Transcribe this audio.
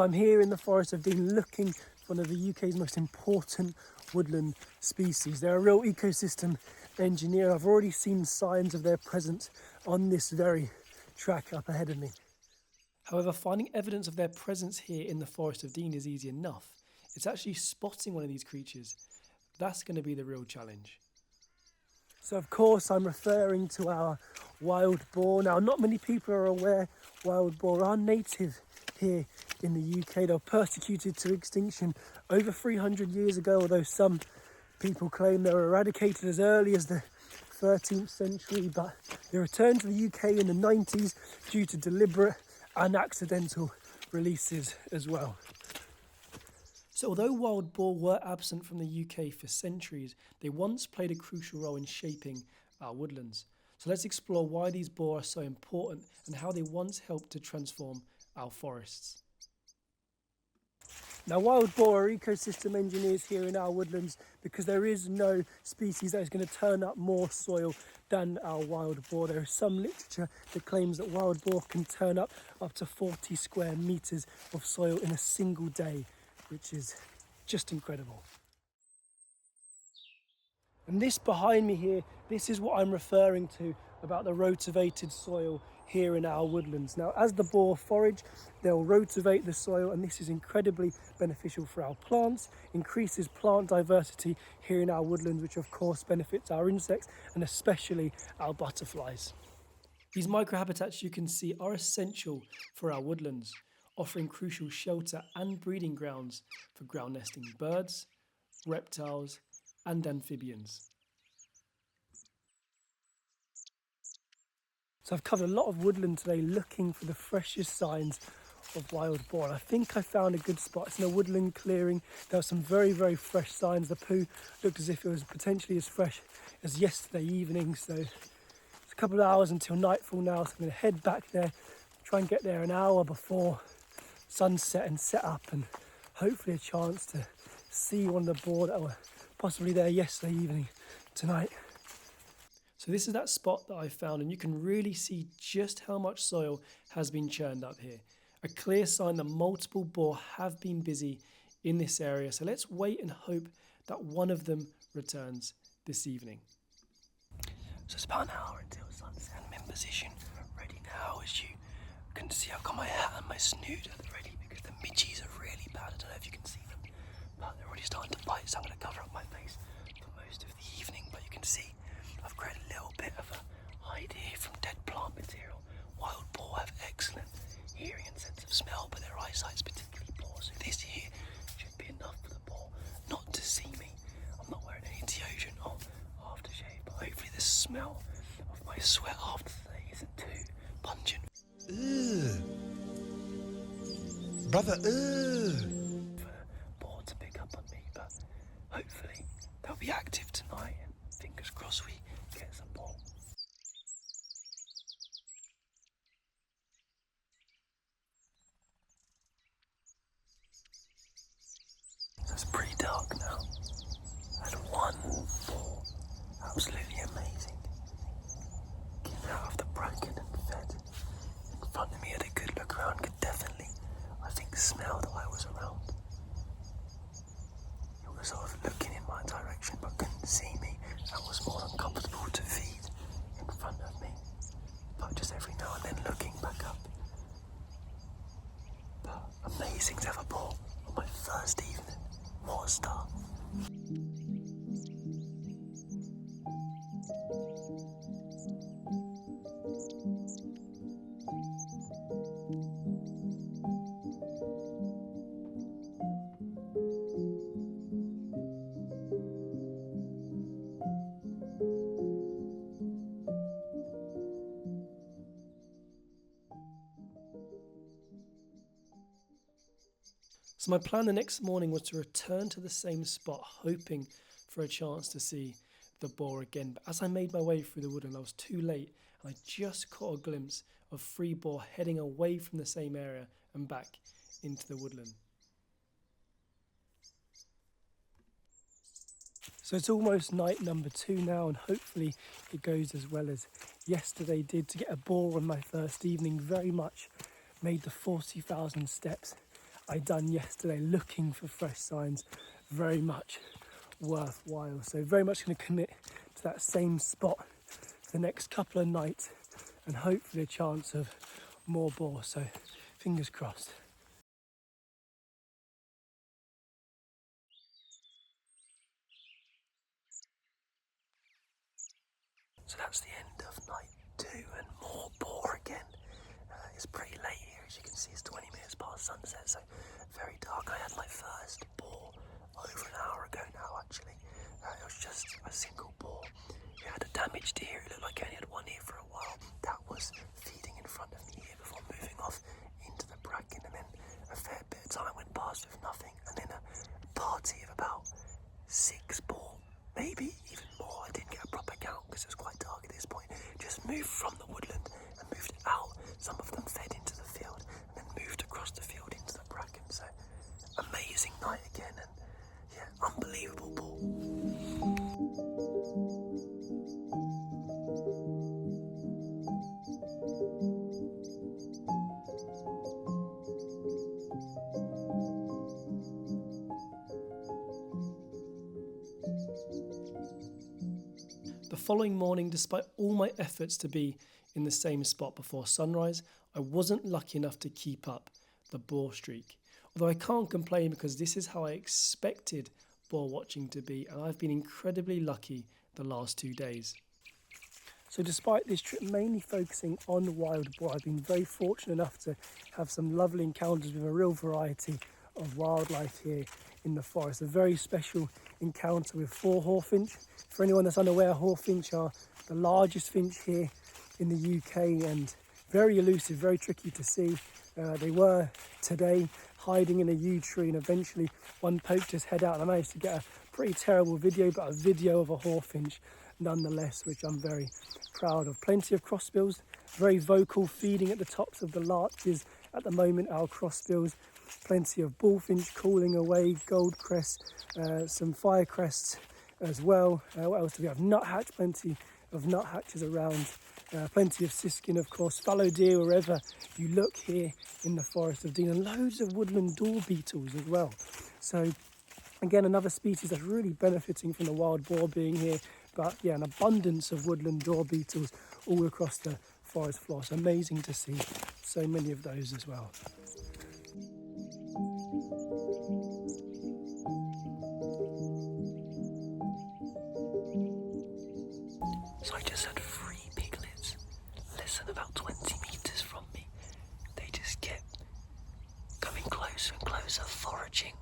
So I'm here in the Forest of Dean looking for one of the UK's most important woodland species. They're a real ecosystem engineer. I've already seen signs of their presence on this very track up ahead of me. However, finding evidence of their presence here in the Forest of Dean is easy enough. It's actually spotting one of these creatures. That's going to be the real challenge. So of course I'm referring to our wild boar. Now, not many people are aware wild boar are native here in the UK. They were persecuted to extinction over 300 years ago, although some people claim they were eradicated as early as the 13th century, but they returned to the UK in the 90s due to deliberate and accidental releases as well. So although wild boar were absent from the UK for centuries, they once played a crucial role in shaping our woodlands. So let's explore why these boar are so important and how they once helped to transform our forests. Now, wild boar are ecosystem engineers here in our woodlands because there is no species that is going to turn up more soil than our wild boar. There is some literature that claims that wild boar can turn up to 40 square metres of soil in a single day, which is just incredible. And this behind me here, this is what I'm referring to about the rotivated soil here in our woodlands. Now, as the boar forage, they'll rotivate the soil, and this is incredibly beneficial for our plants, increases plant diversity here in our woodlands, which of course benefits our insects and especially our butterflies. These microhabitats you can see are essential for our woodlands, offering crucial shelter and breeding grounds for ground nesting birds, reptiles, and amphibians. So I've covered a lot of woodland today looking for the freshest signs of wild boar. And I think I found a good spot. It's in a woodland clearing. There were some very, very fresh signs. The poo looked as if it was potentially as fresh as yesterday evening. So it's a couple of hours until nightfall now. So I'm going to head back there, try and get there an hour before sunset and set up, and hopefully a chance to see one of the boar that were possibly there yesterday evening tonight. So this is that spot that I found, and you can really see just how much soil has been churned up here. A clear sign that multiple boar have been busy in this area. So let's wait and hope that one of them returns this evening. So it's about an hour until sunset. I'm in position, ready now. As you can see, I've got my hat and my snoot at the ready because the midges are really bad. I don't know if you can see them, but they're already starting to bite, so I'm going to cover up my face for most of the evening. But you can see I've created a little bit of a hide here from dead plant material. Wild boar have excellent hearing and sense of smell, but their eyesight's particularly poor, so this here should be enough for the boar not to see me. I'm not wearing any deodorant or aftershave, but hopefully the smell of my sweat after today isn't too pungent. Ugh. Brother, ugh. For the boar to pick up on me, but hopefully they'll be active tonight, and fingers crossed we get some boar. So it's pretty dark now. I had one boar, absolutely amazing, came out of the bracken and fed in front of me. Had a good look around, could definitely, I think, smell that I was around. It was sort of looking in my direction but couldn't see me and was more than comfortable to feed in front of me, but just every now and then looking back up. But amazing to have a boar on my first evening. What a start. So my plan the next morning was to return to the same spot, hoping for a chance to see the boar again. But as I made my way through the woodland, I was too late, and I just caught a glimpse of 3 boar heading away from the same area and back into the woodland. So it's almost night number 2 now, and hopefully it goes as well as yesterday did. To get a boar on my first evening very much made the 40,000 steps I done yesterday looking for fresh signs very much worthwhile. So very much going to commit to that same spot for the next couple of nights and hopefully a chance of more boar. So fingers crossed. So that's the end of night 2 and more boar again. It's pretty late here, as you can see. It's 20 minutes past sunset, so very dark. I had my first boar over an hour ago now, actually. It was just a single boar. It had a damaged ear. It looked like it only had one ear for a while. That was feeding in front of me here before moving off into the bracken, and then a fair bit of time went past with nothing, and then a party of about 6 boar, maybe even more. I didn't get a proper count because it was quite dark at this point. Just moved from the woodland and moved out. Some of them fed into the field and then moved across the field into the bracken. So amazing night again, and yeah, unbelievable ball. The following morning, despite all my efforts to be in the same spot before sunrise, I wasn't lucky enough to keep up the boar streak. Although I can't complain because this is how I expected boar watching to be, and I've been incredibly lucky the last 2 days. So despite this trip mainly focusing on wild boar, I've been very fortunate enough to have some lovely encounters with a real variety of wildlife here in the forest. A very special encounter with 4 hawfinch. For anyone that's unaware, hawfinch are the largest finch here in the UK and very elusive, very tricky to see. They were today hiding in a yew tree, and eventually one poked his head out, and I managed to get a pretty terrible video, but a video of a hawfinch nonetheless, which I'm very proud of. Plenty of crossbills, very vocal, feeding at the tops of the larches at the moment, our crossbills. Plenty of bullfinch calling away, goldcrest, some firecrests as well. What else do we have? Nuthatch, plenty of nuthatches around. Plenty of siskin, of course, fallow deer wherever you look here in the Forest of Dean, and loads of woodland door beetles as well. So again, another species that's really benefiting from the wild boar being here, but yeah, an abundance of woodland door beetles all across the forest floor. It's amazing to see so many of those as well. So I just had 3 piglets, less than about 20 metres from me. They just kept coming closer and closer, foraging